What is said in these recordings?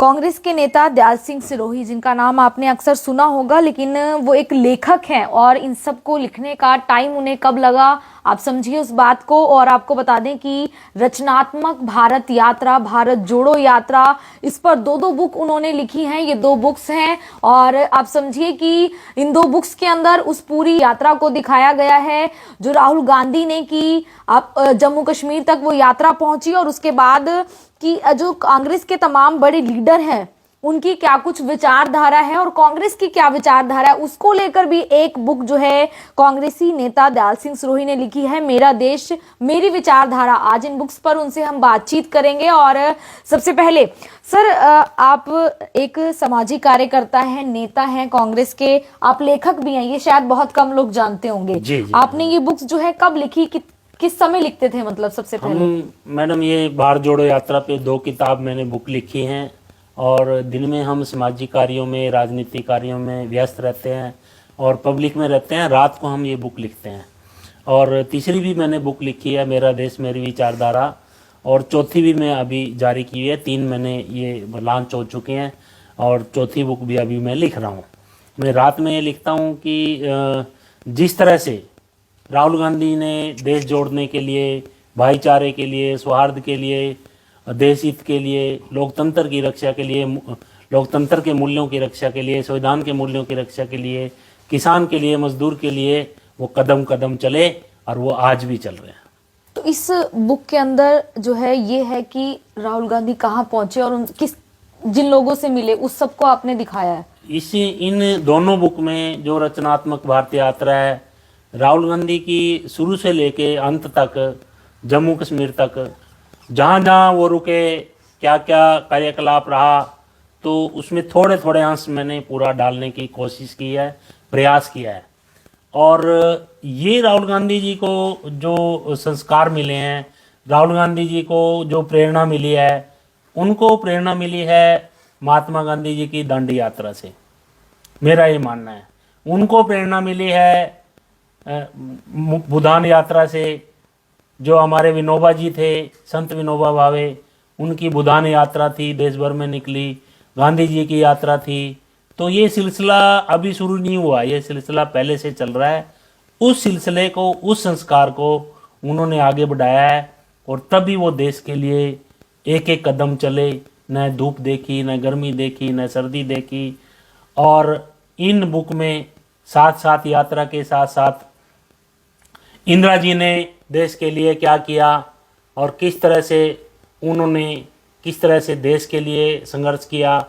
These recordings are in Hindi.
कांग्रेस के नेता दयाल सिंह सिरोही, जिनका नाम आपने अक्सर सुना होगा, लेकिन वो एक लेखक हैं और इन सब को लिखने का टाइम उन्हें कब लगा आप समझिए उस बात को। और आपको बता दें कि रचनात्मक भारत यात्रा, भारत जोड़ो यात्रा, इस पर दो दो बुक उन्होंने लिखी हैं। ये दो बुक्स हैं और आप समझिए कि इन दो बुक्स के अंदर उस पूरी यात्रा को दिखाया गया है जो राहुल गांधी ने की। आप जम्मू कश्मीर तक वो यात्रा पहुंची और उसके बाद कि जो कांग्रेस के तमाम बड़े लीडर हैं उनकी क्या कुछ विचारधारा है और कांग्रेस की क्या विचारधारा है, उसको लेकर भी एक बुक जो है कांग्रेसी नेता दयाल सिंह सिरोही ने लिखी है, मेरा देश मेरी विचारधारा। आज इन बुक्स पर उनसे हम बातचीत करेंगे। और सबसे पहले सर, आप एक सामाजिक कार्यकर्ता हैं, नेता हैं कांग्रेस के, आप लेखक भी हैं, ये शायद बहुत कम लोग जानते होंगे। जी, जी, आपने ये बुक्स जो है कब लिखी, किस समय लिखते थे, मतलब सबसे पहले? मैडम ये भारत जोड़ो यात्रा पे 2 किताब मैंने बुक लिखी हैं और दिन में हम सामाजिक कार्यों में, राजनीतिक कार्यों में व्यस्त रहते हैं और पब्लिक में रहते हैं। रात को हम ये बुक लिखते हैं। और तीसरी भी मैंने बुक लिखी है, मेरा देश मेरी विचारधारा, और चौथी भी मैं अभी जारी की है। 3 मैंने ये लॉन्च हो चुके हैं और चौथी बुक भी अभी मैं लिख रहा हूँ। मैं रात में ये लिखता हूँ कि जिस तरह से राहुल गांधी ने देश जोड़ने के लिए, भाईचारे के लिए, सौहार्द के लिए, देश हित के लिए, लोकतंत्र की रक्षा के लिए, लोकतंत्र के मूल्यों की रक्षा के लिए, संविधान के मूल्यों की रक्षा के लिए, किसान के लिए, मजदूर के लिए वो कदम कदम चले और वो आज भी चल रहे हैं। तो इस बुक के अंदर जो है ये है कि राहुल गांधी कहाँ पहुंचे और जिन लोगों से मिले उस सबको आपने दिखाया है। इन दोनों बुक में जो रचनात्मक भारत यात्रा है, राहुल गांधी की शुरू से लेके अंत तक, जम्मू कश्मीर तक, जहाँ जहाँ वो रुके, क्या क्या कार्यकलाप रहा, तो उसमें थोड़े थोड़े अंश मैंने पूरा डालने की कोशिश की है, प्रयास किया है। और ये राहुल गांधी जी को जो संस्कार मिले हैं, राहुल गांधी जी को जो प्रेरणा मिली है, उनको प्रेरणा मिली है महात्मा गांधी जी की दांडी यात्रा से, मेरा ये मानना है। उनको प्रेरणा मिली है भूदान यात्रा से, जो हमारे विनोबा जी थे, संत विनोबा भावे, उनकी भूदान यात्रा थी, देश भर में निकली। गांधी जी की यात्रा थी। तो ये सिलसिला अभी शुरू नहीं हुआ, ये सिलसिला पहले से चल रहा है। उस सिलसिले को, उस संस्कार को उन्होंने आगे बढ़ाया है और तभी वो देश के लिए एक एक कदम चले। न धूप देखी, न गर्मी देखी, न सर्दी देखी। और इन बुक में साथ साथ, यात्रा के साथ साथ, इंदिरा जी ने देश के लिए क्या किया और किस तरह से देश के लिए संघर्ष किया,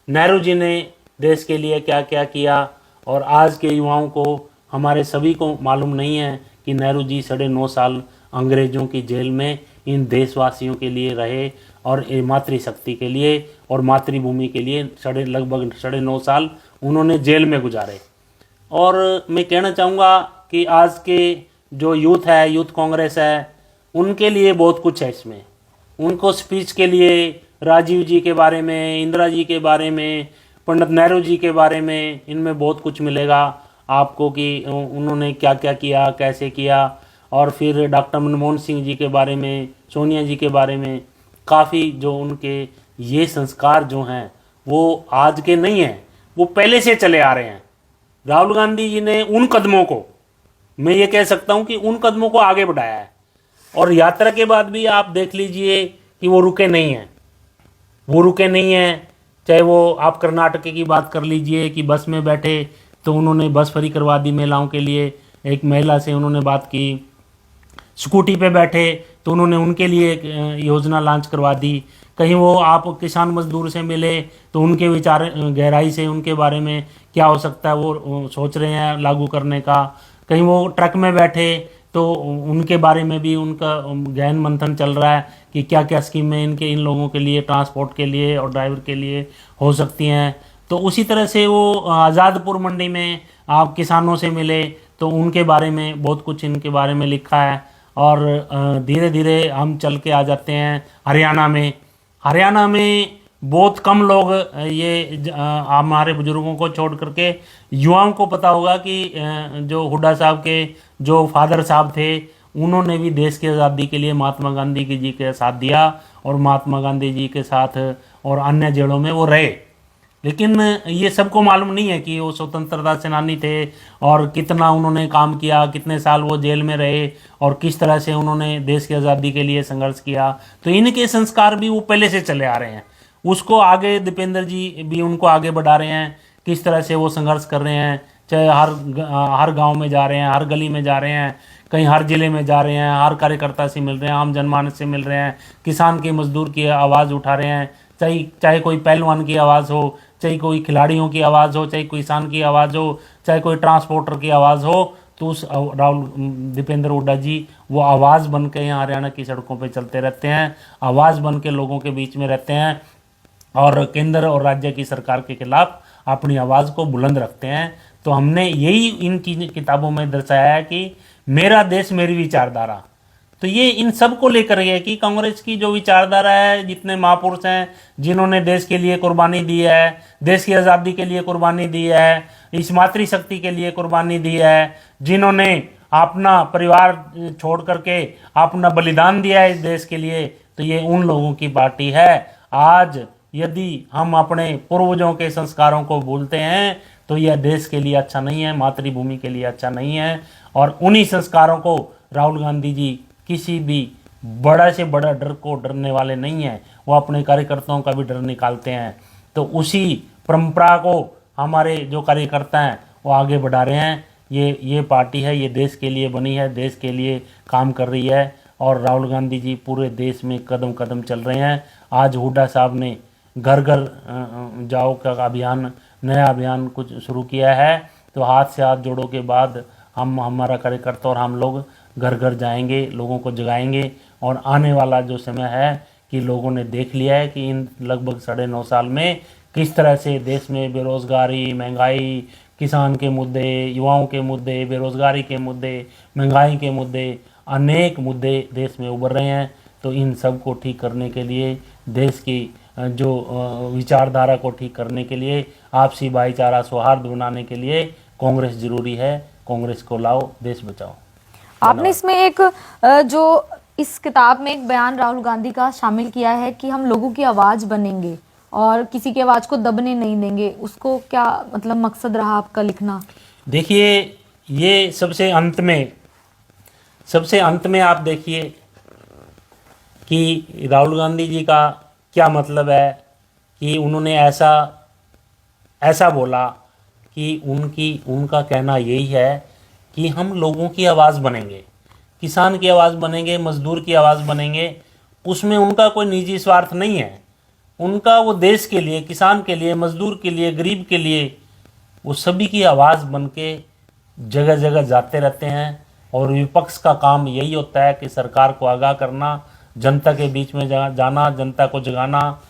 नेहरू जी ने देश के लिए क्या क्या किया। और आज के युवाओं को, हमारे सभी को मालूम नहीं है कि नेहरू जी 9.5 साल अंग्रेजों की जेल में इन देशवासियों के लिए रहे और मातृशक्ति के लिए और मातृभूमि के लिए लगभग 9.5 साल उन्होंने जेल में गुजारे। और मैं कहना चाहूँगा कि आज के जो यूथ है, यूथ कांग्रेस है, उनके लिए बहुत कुछ है इसमें। उनको स्पीच के लिए राजीव जी के बारे में, इंदिरा जी के बारे में, पंडित नेहरू जी के बारे में, इनमें बहुत कुछ मिलेगा आपको कि उन्होंने क्या क्या किया, कैसे किया। और फिर डॉक्टर मनमोहन सिंह जी के बारे में, सोनिया जी के बारे में, काफ़ी जो उनके ये संस्कार जो हैं वो आज के नहीं हैं, वो पहले से चले आ रहे हैं। राहुल गांधी जी ने उन कदमों को, मैं ये कह सकता हूं कि उन कदमों को आगे बढ़ाया है। और यात्रा के बाद भी आप देख लीजिए कि वो रुके नहीं हैं। चाहे वो आप कर्नाटक की बात कर लीजिए कि बस में बैठे तो उन्होंने बस फ्री करवा दी महिलाओं के लिए। एक महिला से उन्होंने बात की। स्कूटी पे बैठे तो उन्होंने उनके लिए एक योजना लॉन्च करवा दी। कहीं वो आप किसान मजदूर से मिले तो उनके विचार गहराई से, उनके बारे में क्या हो सकता है वो सोच रहे हैं लागू करने का। कहीं वो ट्रक में बैठे तो उनके बारे में भी उनका गहन मंथन चल रहा है कि क्या क्या स्कीमें इन लोगों के लिए, ट्रांसपोर्ट के लिए और ड्राइवर के लिए हो सकती हैं। तो उसी तरह से वो आज़ादपुर मंडी में आप किसानों से मिले तो उनके बारे में बहुत कुछ इनके बारे में लिखा है। और धीरे धीरे हम चल के आ जाते हैं हरियाणा में बहुत कम लोग ये हमारे बुजुर्गों को छोड़ करके युवाओं को पता होगा कि जो हुड्डा साहब के जो फादर साहब थे, उन्होंने भी देश की आज़ादी के लिए महात्मा गांधी जी के साथ दिया और महात्मा गांधी जी के साथ और अन्य जेलों में वो रहे। लेकिन ये सबको मालूम नहीं है कि वो स्वतंत्रता सेनानी थे और कितना उन्होंने काम किया, कितने साल वो जेल में रहे और किस तरह से उन्होंने देश की आज़ादी के लिए संघर्ष किया। तो इनके संस्कार भी वो पहले से चले आ रहे हैं, उसको आगे दीपेंद्र जी भी उनको आगे बढ़ा रहे हैं, किस तरह से वो संघर्ष कर रहे हैं। चाहे हर गांव में जा रहे हैं, हर गली में जा रहे हैं, कहीं हर जिले में जा रहे हैं, हर कार्यकर्ता से मिल रहे हैं, आम जनमानस से मिल रहे हैं, किसान के मजदूर की आवाज़ उठा रहे हैं। चाहे कोई पहलवान की आवाज़ हो, चाहे कोई खिलाड़ियों की आवाज़ हो, चाहे कोई किसान की आवाज़ हो, चाहे कोई ट्रांसपोर्टर की आवाज़ हो, तो उस राहुल दीपेंद्र हुड्डा जी वो आवाज़ बन के यहाँ हरियाणा की सड़कों पे चलते रहते हैं, आवाज़ बन के लोगों के बीच में रहते हैं और केंद्र और राज्य की सरकार के खिलाफ अपनी आवाज़ को बुलंद रखते हैं। तो हमने यही इन किताबों में दर्शाया है कि मेरा देश मेरी विचारधारा। तो ये इन सब को लेकर है कि कांग्रेस की जो विचारधारा है, जितने महापुरुष हैं जिन्होंने देश के लिए कुर्बानी दी है, देश की आज़ादी के लिए कुर्बानी दी है, इस मातृशक्ति के लिए कुर्बानी दी है, जिन्होंने अपना परिवार छोड़ करके अपना बलिदान दिया है इस देश के लिए, तो ये उन लोगों की पार्टी है। आज यदि हम अपने पूर्वजों के संस्कारों को भूलते हैं तो यह देश के लिए अच्छा नहीं है, मातृभूमि के लिए अच्छा नहीं है। और उन्हीं संस्कारों को राहुल गांधी जी किसी भी बड़ा से बड़ा डर को डरने वाले नहीं हैं, वो अपने कार्यकर्ताओं का भी डर निकालते हैं। तो उसी परंपरा को हमारे जो कार्यकर्ता हैं वो आगे बढ़ा रहे हैं। ये पार्टी है, ये देश के लिए बनी है, देश के लिए काम कर रही है और राहुल गांधी जी पूरे देश में कदम कदम चल रहे हैं। आज हुड्डा साहब ने घर घर जाओ का अभियान, नया अभियान कुछ शुरू किया है। तो हाथ से हाथ जोड़ो के बाद हमारा कार्यकर्ता और हम लोग घर घर जाएंगे, लोगों को जगाएंगे और आने वाला जो समय है कि लोगों ने देख लिया है कि इन लगभग 9.5 साल में किस तरह से देश में बेरोज़गारी, महंगाई, किसान के मुद्दे, युवाओं के मुद्दे, बेरोज़गारी के मुद्दे, महंगाई के मुद्दे, अनेक मुद्दे देश में उभर रहे हैं। तो इन सब को ठीक करने के लिए, देश की जो विचारधारा को ठीक करने के लिए, आपसी भाईचारा सौहार्द बनाने के लिए कांग्रेस जरूरी है। कांग्रेस को लाओ, देश बचाओ। आपने इसमें एक जो इस किताब में एक बयान राहुल गांधी का शामिल किया है कि हम लोगों की आवाज़ बनेंगे और किसी की आवाज़ को दबने नहीं देंगे, उसको क्या मतलब मकसद रहा आपका लिखना? देखिए, ये सबसे अंत में आप देखिए कि राहुल गांधी जी का क्या मतलब है कि उन्होंने ऐसा बोला कि उनका कहना यही है कि हम लोगों की आवाज़ बनेंगे, किसान की आवाज़ बनेंगे, मजदूर की आवाज़ बनेंगे। उसमें उनका कोई निजी स्वार्थ नहीं है, उनका वो देश के लिए, किसान के लिए, मजदूर के लिए, गरीब के लिए, वो सभी की आवाज़ बन के जगह जगह जाते रहते हैं। और विपक्ष का काम यही होता है कि सरकार को आगाह करना, जनता के बीच में जाना, जनता को जगाना।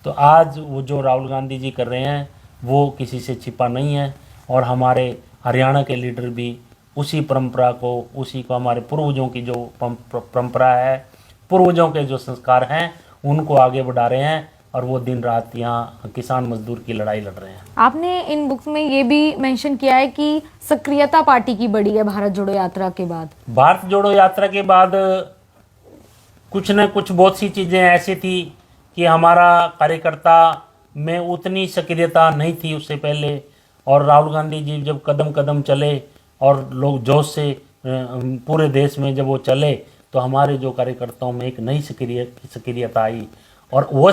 तो आज वो जो राहुल गांधी जी कर रहे हैं वो किसी से छिपा नहीं है और हमारे हरियाणा के लीडर भी उसी परंपरा को, उसी को, हमारे पूर्वजों की जो परंपरा है, पूर्वजों के जो संस्कार हैं उनको आगे बढ़ा रहे हैं और वो दिन रात यहाँ किसान मजदूर की लड़ाई लड़ रहे हैं। आपने इन बुक्स में ये भी मेंशन किया है कि सक्रियता पार्टी की बढ़ी है भारत जोड़ो यात्रा के बाद। भारत जोड़ो यात्रा के बाद कुछ न कुछ बहुत सी चीज़ें ऐसी थी कि हमारा कार्यकर्ता में उतनी सक्रियता नहीं थी उससे पहले। और राहुल गांधी जी जब कदम कदम चले और लोग जोश से पूरे देश में जब वो चले तो हमारे जो कार्यकर्ताओं में एक नई सक्रियता आई। और वो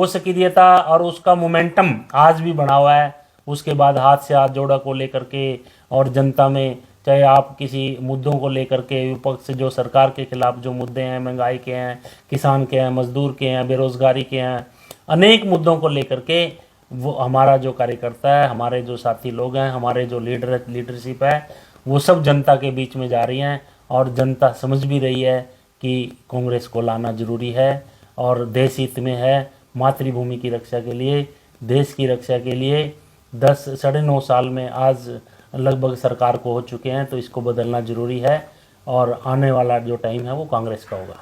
सक्रियता और उसका मोमेंटम आज भी बढ़ा हुआ है। उसके बाद हाथ से हाथ जोड़ा को लेकर के और जनता में, चाहे आप किसी मुद्दों को लेकर के, विपक्ष जो सरकार के खिलाफ जो मुद्दे हैं, महंगाई के हैं, किसान के हैं, मजदूर के हैं, बेरोज़गारी के हैं, अनेक मुद्दों को लेकर के वो हमारा जो कार्यकर्ता है, हमारे जो साथी लोग हैं, हमारे जो लीडरशिप है, वो सब जनता के बीच में जा रही हैं। और जनता समझ भी रही है कि कांग्रेस को लाना ज़रूरी है और देश हित में है। मातृभूमि की रक्षा के लिए, देश की रक्षा के लिए 9.5 साल में आज लगभग सरकार को हो चुके हैं, तो इसको बदलना ज़रूरी है और आने वाला जो टाइम है वो कांग्रेस का होगा।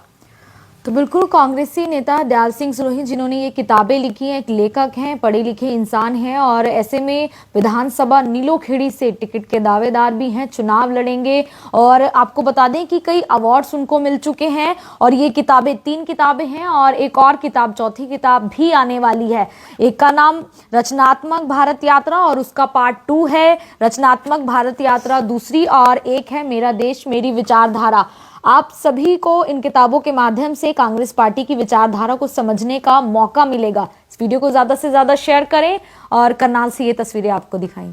तो बिल्कुल कांग्रेसी नेता दयाल सिंह सिरोही जिन्होंने ये किताबें लिखी हैं, एक लेखक हैं, पढ़े लिखे इंसान हैं और ऐसे में विधानसभा नीलोखेड़ी से टिकट के दावेदार भी हैं, चुनाव लड़ेंगे। और आपको बता दें कि कई अवार्ड्स उनको मिल चुके हैं और ये किताबें 3 किताबें हैं और एक और किताब, चौथी किताब भी आने वाली है। एक का नाम रचनात्मक भारत यात्रा और उसका पार्ट 2 है रचनात्मक भारत यात्रा दूसरी, और एक है मेरा देश मेरी विचारधारा। आप सभी को इन किताबों के माध्यम से कांग्रेस पार्टी की विचारधारा को समझने का मौका मिलेगा। इस वीडियो को ज्यादा से ज्यादा शेयर करें और करनाल से ये तस्वीरें आपको दिखाई।